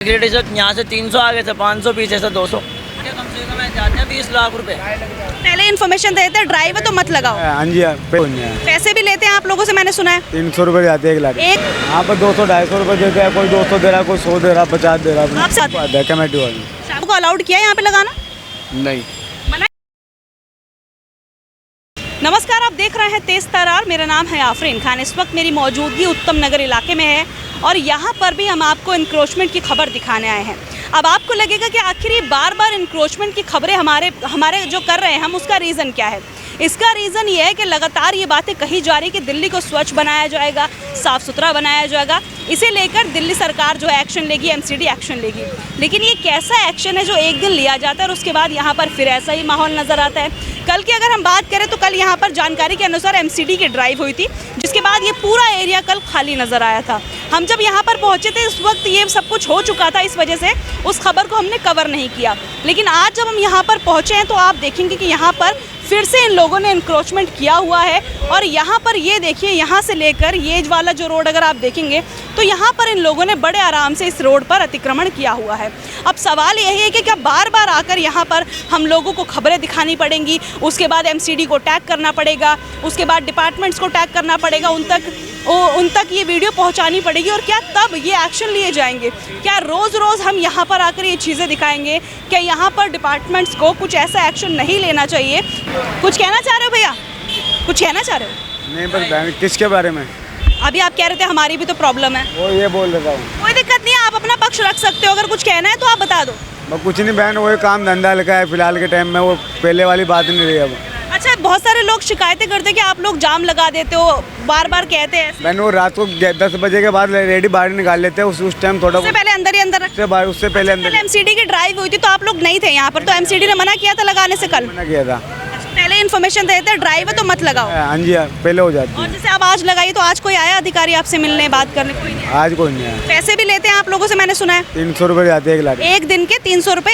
यहाँ से 300 आगे से 500 पीछे से 200 कम से कम जाते हैं 20 लाख रुपए। पहले इन्फॉर्मेशन देते हैं ड्राइवर तो मत लगाओ। हाँ जी, पैसे भी लेते हैं आप लोगों से, मैंने सुना है 300 रुपए जाते हैं 1 लाख। यहाँ पर 200-250 रुपए देते हैं, कोई 200 दे रहा, कोई 100 दे रहा, 50 दे रहा। आप साथ कमेटी वाली शाम को अलाउड किया है यहाँ पे लगाना? नहीं। नमस्कार, आप देख रहे हैं तेज तरार। मेरा नाम है आफरीन खान। इस वक्त मेरी मौजूदगी उत्तम नगर इलाके में है और यहाँ पर भी हम आपको इंक्रोचमेंट की खबर दिखाने आए हैं। अब आपको लगेगा कि आखिर ये बार बार इंक्रोचमेंट की खबरें हमारे जो कर रहे हैं हम, उसका रीज़न क्या है? इसका रीज़न ये है कि लगातार ये बातें कही जा रही कि दिल्ली को स्वच्छ बनाया जाएगा, साफ़ सुथरा बनाया जाएगा। इसे लेकर दिल्ली सरकार जो एक्शन लेगी, एमसीडी एक्शन लेगी। लेकिन ये कैसा एक्शन है जो एक दिन लिया जाता है और उसके बाद यहाँ पर फिर ऐसा ही माहौल नज़र आता है? कल की अगर हम बात करें तो कल यहाँ पर जानकारी के अनुसार एमसीडी की ड्राइव हुई थी, जिसके बाद ये पूरा एरिया कल खाली नज़र आया था। हम जब यहाँ पर पहुँचे थे उस वक्त ये सब कुछ हो चुका था, इस वजह से उस खबर को हमने कवर नहीं किया। लेकिन आज जब हम यहाँ पर पहुँचे हैं तो आप देखेंगे कि यहाँ पर फिर से इन लोगों ने इंक्रोचमेंट किया हुआ है। और यहाँ पर ये देखिए, यहाँ से लेकर ये वाला जो रोड अगर आप देखेंगे तो यहाँ पर इन लोगों ने बड़े आराम से इस रोड पर अतिक्रमण किया हुआ है। अब सवाल यही है कि क्या बार बार आकर यहाँ पर हम लोगों को खबरें दिखानी पड़ेंगी, उसके बाद एमसीडी को टैग करना पड़ेगा, उसके बाद डिपार्टमेंट्स को टैग करना पड़ेगा, उन तक ये वीडियो पहुँचानी पड़ेगी और क्या तब ये एक्शन लिए जाएंगे? क्या रोज़ रोज़ हम यहाँ पर आकर ये चीज़ें दिखाएंगे? क्या यहाँ पर डिपार्टमेंट्स को कुछ ऐसा एक्शन नहीं लेना चाहिए? कुछ कहना चाह रहे हो भैया? कुछ कहना चाह रहे हो? नहीं, पर किसके बारे में? अभी आप कह रहे थे हमारी भी तो प्रॉब्लम है। वो ये बोल रहा हूँ। कोई दिक्कत नहीं है, आप अपना पक्ष रख सकते हो। अगर कुछ कहना है तो आप बता दो। कुछ नहीं बहन, वही काम धंधा लगा है फिलहाल के टाइम में, वो पहले वाली बात नहीं रही अब। अच्छा, बहुत सारे लोग शिकायतें करते हैं कि आप लोग जाम लगा देते हो, बार बार कहते हैं। बहन वो रात को 10 बजे के बाद रेडी बाहर निकाल लेते हैं, उस टाइम थोड़ा उससे पहले अंदर ही अंदर उससे पहले अंदर। एमसीडी की ड्राइव हुई थी तो आप लोग नहीं थे यहाँ पर, तो एमसीडी ने मना किया था लगाने से कल? मना किया था। पहले इन्फॉर्मेशन देते हैं ड्राइवर तो मत लगाओ। हाँ जी, पहले हो जाती है। और जैसे आप आज लगाई तो आज कोई आया अधिकारी आपसे मिलने, बात करने? कोई नहीं। आज कोई नहीं आया। पैसे भी लेते हैं आप लोगों से, मैंने सुना है 300 रुपए जाते हैं 1 लाख। एक दिन के 300 रुपए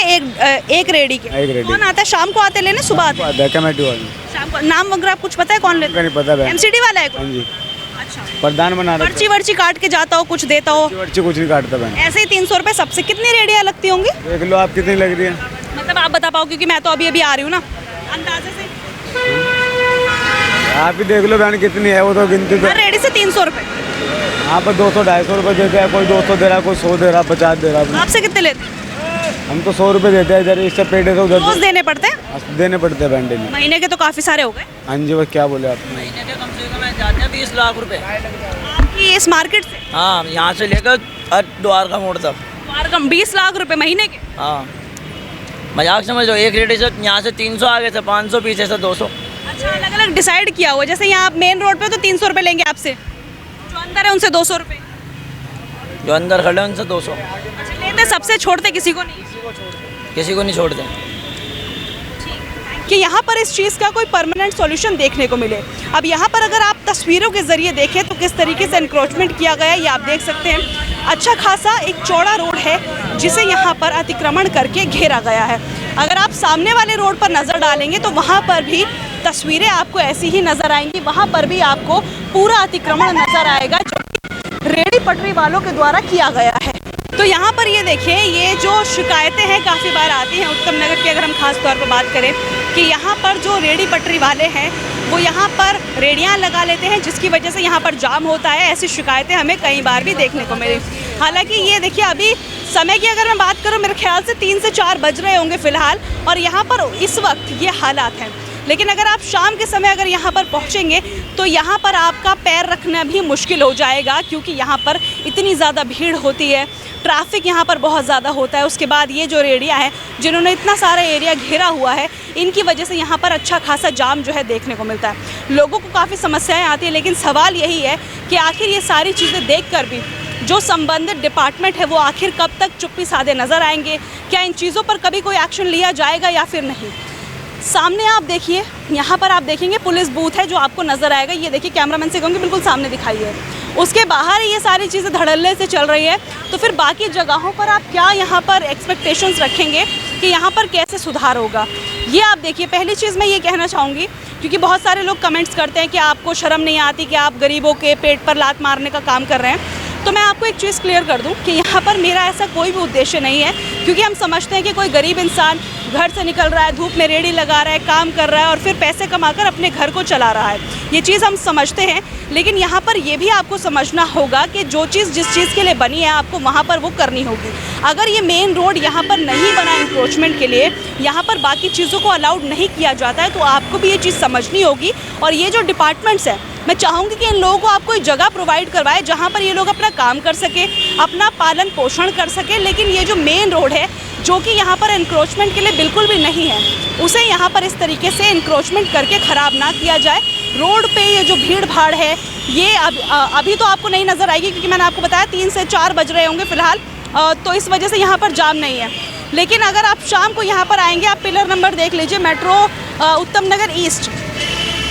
एक रेडी के। एक रेडी। कौन आता है? शाम को आते लेने, सुबह आते हैं? कमेटी वाली। शाम को। नाम वगैरह आप कुछ पता है कौन लेता है? नहीं पता है। एमसीडी वाला है? हाँ जी, अच्छा। प्रधान बना रहा। पर्ची वर्ची काट के जाता हो, कुछ देता हो? पर्ची कुछ नहीं काटता बहन। ऐसे ही 300 रुपए सबसे। कितनी रेडियाँ लगती होंगी? देख लो आप कितनी लग रही है। मतलब आप बता पाओ, क्योंकि मैं तो अभी आ रही हूँ ना, अंदाजे से। आप भी देख लो बहन कितनी है, वो तो गिनती तो। रेडी से 300 रुपए। यहाँ पर 200-250 रुपए देते हैं, कोई 200 दे रहा, कोई 100 दे रहा, 50 दे रहा। आपसे कितने लेते हैं? हम तो 100 रुपए देते हैं, इधर इससे पेड़ है तो उधर रोज देने पड़ते हैं? देने पड़ते हैं बहन डेली। महीने के तो काफी सारे हो गए। हाँ जी, वो क्या बोले आप? महीने के कम से कम जाते हैं 20 लाख रुपए। आपकी इस मार्केट से? हाँ, यहाँ से लेकर द्वारका मोड़ तक। द्वारका 20 लाख रुपए महीने के? हाँ, मजाक समझ लो। एक रेडी से यहाँ से 300 आगे से 500 पीछे से 200। अच्छा, अलग अलग डिसाइड किया हुआ? जैसे यहाँ आप मेन रोड पे तो 300 रुपए लेंगे आपसे, जो अंदर है उनसे 200 रुपए, जो अंदर खड़े हैं उनसे 200। अच्छा, लेते सबसे, छोड़ते किसी को नहीं? किसी को नहीं छोड़ते कि यहाँ पर इस चीज़ का कोई परमानेंट सॉल्यूशन देखने को मिले। अब यहाँ पर अगर आप तस्वीरों के ज़रिए देखें तो किस तरीके से एनक्रोचमेंट किया गया है ये आप देख सकते हैं। अच्छा खासा एक चौड़ा रोड है जिसे यहाँ पर अतिक्रमण करके घेरा गया है। अगर आप सामने वाले रोड पर नज़र डालेंगे तो वहाँ पर भी तस्वीरें आपको ऐसी ही नज़र आएंगी। वहाँ पर भी आपको पूरा अतिक्रमण नज़र आएगा जो कि रेहड़ी पटरी वालों के द्वारा किया गया है। तो यहाँ पर ये देखिए, ये जो शिकायतें हैं काफ़ी बार आती हैं उत्तम नगर की। अगर हम खास तौर पर बात करें कि यहाँ पर जो रेहड़ी पटरी वाले हैं वो यहाँ पर रेडियाँ लगा लेते हैं, जिसकी वजह से यहाँ पर जाम होता है। ऐसी शिकायतें हमें कई बार भी देखने को मिली। हालांकि ये देखिए, अभी समय की अगर मैं बात करूँ, मेरे ख्याल से 3 से 4 बज रहे होंगे फ़िलहाल, और यहाँ पर इस वक्त ये हालात हैं। लेकिन अगर आप शाम के समय अगर यहाँ पर पहुँचेंगे तो यहाँ पर आपका पैर रखना भी मुश्किल हो जाएगा, क्योंकि यहाँ पर इतनी ज़्यादा भीड़ होती है, ट्रैफिक यहाँ पर बहुत ज़्यादा होता है। उसके बाद ये जो रेडिया है जिन्होंने इतना सारा एरिया घेरा हुआ है, इनकी वजह से यहाँ पर अच्छा खासा जाम जो है देखने को मिलता है। लोगों को काफ़ी समस्याएं आती हैं, लेकिन सवाल यही है कि आखिर ये सारी चीज़ें देखकर भी जो संबंधित डिपार्टमेंट है वो आखिर कब तक चुप्पी साधे नज़र आएंगे? क्या इन चीज़ों पर कभी कोई एक्शन लिया जाएगा या फिर नहीं? सामने आप देखिए, यहाँ पर आप देखेंगे पुलिस बूथ है जो आपको नज़र आएगा। ये देखिए, कैमरामैन से कहूँगी बिल्कुल सामने दिखाइए। उसके बाहर ये सारी चीज़ें धड़ल्ले से चल रही है, तो फिर बाकी जगहों पर आप क्या यहाँ पर एक्सपेक्टेशंस रखेंगे कि यहाँ पर कैसे सुधार होगा? ये आप देखिए। पहली चीज़ मैं ये कहना चाहूँगी, क्योंकि बहुत सारे लोग कमेंट्स करते हैं कि आपको शर्म नहीं आती कि आप गरीबों के पेट पर लात मारने का काम कर रहे हैं। तो मैं आपको एक चीज़ क्लियर कर दूं कि यहाँ पर मेरा ऐसा कोई भी उद्देश्य नहीं है, क्योंकि हम समझते हैं कि कोई गरीब इंसान घर से निकल रहा है, धूप में रेड़ी लगा रहा है, काम कर रहा है और फिर पैसे कमाकर अपने घर को चला रहा है, ये चीज़ हम समझते हैं। लेकिन यहाँ पर ये भी आपको समझना होगा कि जो चीज़ जिस चीज़ के लिए बनी है आपको वहाँ पर वो करनी होगी। अगर ये मेन रोड यहाँ पर नहीं बना इंक्रोचमेंट के लिए, यहाँ पर बाकी चीज़ों को अलाउड नहीं किया जाता है, तो आपको भी ये चीज़ समझनी होगी। और ये जो डिपार्टमेंट्स हैं, मैं चाहूँगी कि इन लोगों को आप कोई जगह प्रोवाइड करवाए जहाँ पर ये लोग अपना काम कर सके, अपना पालन पोषण कर सके। लेकिन ये जो मेन रोड है जो कि यहाँ पर इंक्रोचमेंट के लिए बिल्कुल भी नहीं है, उसे यहाँ पर इस तरीके से इंक्रोचमेंट करके ख़राब ना किया जाए। रोड पे ये जो भीड़ भाड़ है ये अभी तो आपको नहीं नज़र आएगी, क्योंकि मैंने आपको बताया 3 से 4 बज रहे होंगे फ़िलहाल, तो इस वजह से यहाँ पर जाम नहीं है। लेकिन अगर आप शाम को यहाँ पर आएंगे, आप पिलर नंबर देख लीजिए, मेट्रो उत्तम नगर ईस्ट,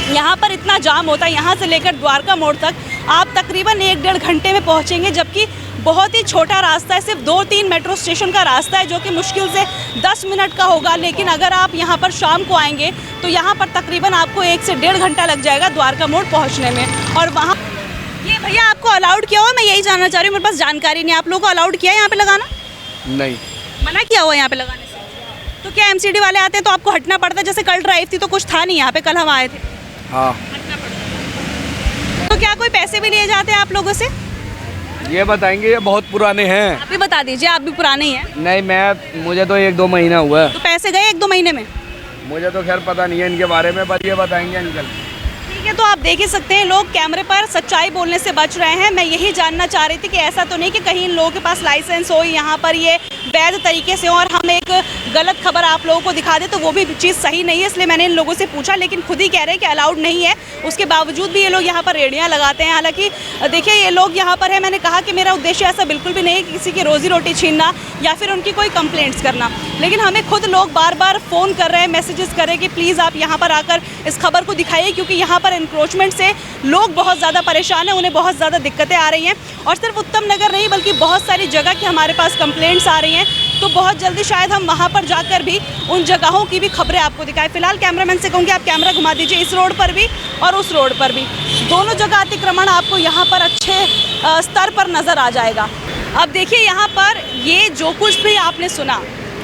यहाँ पर इतना जाम होता है। यहाँ से लेकर द्वारका मोड़ तक आप तकरीबन 1-1.5 घंटे में पहुँचेंगे, जबकि बहुत ही छोटा रास्ता है, सिर्फ 2-3 मेट्रो स्टेशन का रास्ता है, जो कि मुश्किल से 10 मिनट का होगा। लेकिन अगर आप यहाँ पर शाम को आएंगे तो यहाँ पर तकरीबन आपको 1 से 1.5 घंटा लग जाएगा द्वारका मोड़ पहुँचने में। और वहाँ ये भैया आपको अलाउड किया हुआ, मैं यही जानना चाह रही हूँ, मेरे पास जानकारी नहीं, आप लोगों को अलाउड किया है यहाँ पे लगाना? नहीं, मना किया हुआ यहाँ पे लगाने से। तो क्या एमसीडी वाले आते हैं तो आपको हटना पड़ता है? जैसे कल ड्राइव थी तो कुछ था नहीं यहाँ पे, कल हम आए थे। हाँ। हटना पड़ता। तो क्या कोई पैसे भी लिए जाते हैं आप लोगों से? ये बताएंगे, ये बहुत पुराने हैं। आप भी बता दीजिए, आप भी पुराने ही हैं। नहीं, मुझे तो 1-2 महीना हुआ है। तो पैसे गए 1-2 महीने में? मुझे तो खैर पता नहीं है इनके बारे में, बस ये बताएंगे अंकल। ठीक है, तो आप देख ही सकते हैं लोग कैमरे पर सच्चाई बोलने से बच रहे हैं। मैं यही जानना चाह रही थी कि ऐसा तो नहीं कि कहीं इन लोगों के पास लाइसेंस हो, यहाँ पर ये वैध तरीके से हो और हम एक गलत खबर आप लोगों को दिखा दे, तो वो भी चीज़ सही नहीं है। इसलिए मैंने इन लोगों से पूछा, लेकिन खुद ही कह रहे हैं कि अलाउड नहीं है। उसके बावजूद भी ये लोग यहाँ पर रेडियाँ लगाते हैं। हालांकि देखिए, ये लोग यहाँ पर है, मैंने कहा कि मेरा उद्देश्य ऐसा बिल्कुल भी नहीं है कि किसी की रोजी रोटी छीनना या फिर उनकी कोई कंप्लेंट्स करना। लेकिन हमें खुद लोग बार बार फ़ोन कर रहे हैं, मैसेजेस कर रहे हैं कि प्लीज़ आप यहाँ पर आकर इस खबर को दिखाइए, क्योंकि यहाँ पर इंक्रोचमेंट से लोग बहुत ज़्यादा परेशान हैं, उन्हें बहुत ज़्यादा दिक्कतें आ रही हैं। और सिर्फ उत्तम नगर नहीं, बल्कि बहुत सारी जगह की हमारे पास कंप्लेंट्स आ रही हैं। तो बहुत जल्दी शायद हम वहाँ पर जाकर भी उन जगहों की भी खबरें आपको दिखाएं। फिलहाल कैमरामैन से कहूँगी आप कैमरा घुमा दीजिए, इस रोड पर भी और उस रोड पर भी, दोनों जगह अतिक्रमण आपको यहाँ पर अच्छे स्तर पर नज़र आ जाएगा। अब देखिए, यहाँ पर ये जो कुछ भी आपने सुना,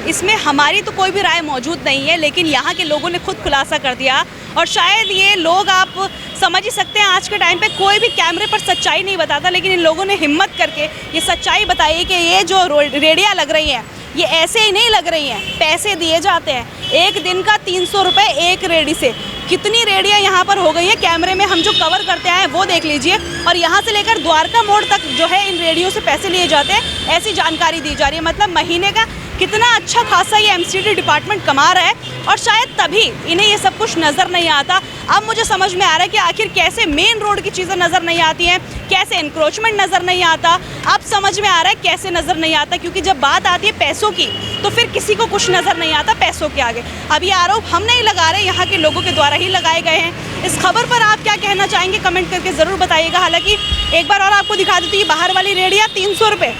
इसमें हमारी तो कोई भी राय मौजूद नहीं है, लेकिन यहाँ के लोगों ने खुद खुलासा कर दिया। और शायद ये लोग, आप समझ ही सकते हैं, आज के टाइम पे कोई भी कैमरे पर सच्चाई नहीं बताता, लेकिन इन लोगों ने हिम्मत करके ये सच्चाई बताई कि ये जो रेडियाँ लग रही हैं ये ऐसे ही नहीं लग रही हैं, पैसे दिए जाते हैं। एक दिन का 300 रुपये एक रेडी से। कितनी रेडियाँ यहाँ पर हो गई है, कैमरे में हम जो कवर करते आए वो देख लीजिए। और यहाँ से लेकर द्वारका मोड़ तक जो है इन रेडियो से पैसे लिए जाते हैं, ऐसी जानकारी दी जा रही है। मतलब महीने का कितना अच्छा खासा ये एमसीडी डिपार्टमेंट कमा रहा है, और शायद तभी इन्हें ये सब कुछ नज़र नहीं आता। अब मुझे समझ में आ रहा है कि आखिर कैसे मेन रोड की चीज़ें नज़र नहीं आती हैं, कैसे इंक्रोचमेंट नज़र नहीं आता। अब समझ में आ रहा है कैसे नज़र नहीं आता, क्योंकि जब बात आती है पैसों की तो फिर किसी को कुछ नज़र नहीं आता पैसों के आगे। अब ये आरोप हम नहीं लगा रहे, यहाँ के लोगों के द्वारा ही लगाए गए हैं। इस खबर पर आप क्या कहना चाहेंगे, कमेंट करके ज़रूर बताइएगा। हालाँकि एक बार और आपको दिखा देती हूँ, बाहर वाली रेडियाँ 300 रुपये,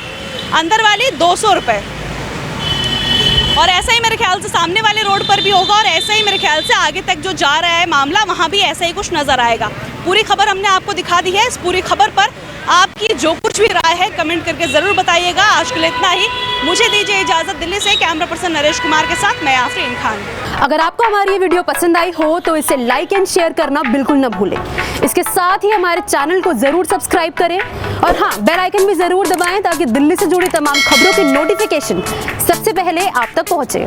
अंदर वाली 200 रुपये। और ऐसा ही मेरे ख्याल से सामने वाले रोड पर भी होगा, और ऐसा ही मेरे ख्याल से आगे तक जो जा रहा है मामला, वहाँ भी ऐसा ही कुछ नज़र आएगा। पूरी खबर हमने आपको दिखा दी है। इस पूरी खबर पर आपकी जो कुछ भी राय है कमेंट करके ज़रूर बताइएगा। आज के लिए इतना ही, मुझे दीजिए इजाज़त। दिल्ली से कैमरा पर्सन नरेश कुमार के साथ मैं आफरीन खान। अगर आपको हमारी ये वीडियो पसंद आई हो तो इसे लाइक एंड शेयर करना बिल्कुल न भूलें। इसके साथ ही हमारे चैनल को ज़रूर सब्सक्राइब करें, और हाँ, बेल आइकन भी ज़रूर दबाएं ताकि दिल्ली से जुड़ी तमाम खबरों की नोटिफिकेशन सबसे पहले आप तक पहुँचे।